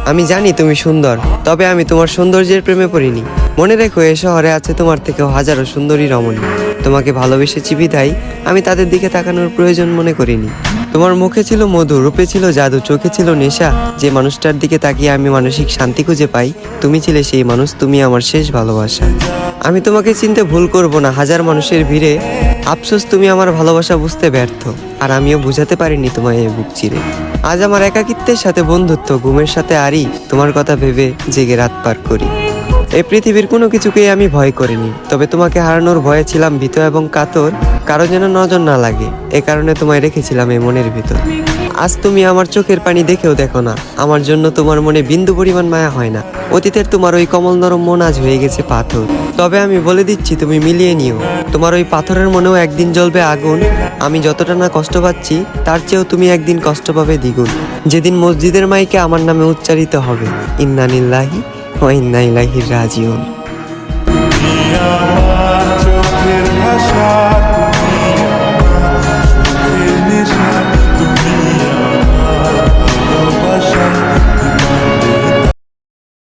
আমি জানি তুমি সুন্দর, তবে আমি তোমার সৌন্দর্যের প্রেমে পড়িনি। মনে রেখো, এ শহরে আছে তোমার থেকেও হাজারো সুন্দরী রমণী। তোমাকে ভালোবেসেছি বিধায় আমি তাদের দিকে তাকানোর প্রয়োজন মনে করিনি। তোমার মুখে ছিল মধু, রূপে ছিল জাদু, চোখে ছিল নেশা। যে মানুষটার দিকে তাকিয়ে আমি মানসিক শান্তি খুঁজে পাই, তুমি ছিলে সেই মানুষ। তুমি আমার শেষ ভালোবাসা। আমি তোমাকে চিনতে ভুল করব না হাজার মানুষের ভিড়ে। আফসোস তুমি আমার ভালোবাসা বুঝতে ব্যর্থ, আর আমিও বুঝাতে পারিনি তোমায় এই বুক চিরে। আজ আমার একাকিত্বের সাথে বন্ধুত্ব, ঘুমের সাথে আরি, তোমার কথা ভেবে জেগে রাত পার করি। এই পৃথিবীর কোনো কিছুকেই আমি ভয় করিনি, তবে তোমাকে হারানোর ভয়ে ছিলাম ভীত এবং কাতর। কারো যেন নজর না লাগে, এ কারণে তোমায় রেখেছিলাম এই মনের ভিতর। আজ তুমি আমার চোখের পানি দেখেও দেখো না, আমার জন্য তোমার মনে বিন্দু পরিমাণ মায়া হয় না। অতীতের তোমার ওই কমল নরম মন আজ হয়ে গেছে পাথর। তবে আমি বলে দিচ্ছি, তুমি মিলিয়ে নিও, তোমার ওই পাথরের মনেও একদিন জ্বলবে আগুন। আমি যতটা না কষ্ট পাচ্ছি, তার চেয়েও তুমি একদিন কষ্ট পাবে দ্বিগুণ। যেদিন মসজিদের মাইকে আমার নামে উচ্চারিত হবে ইন্না লিল্লাহি ওয়া ইন্না ইলাইহি রাজিউন।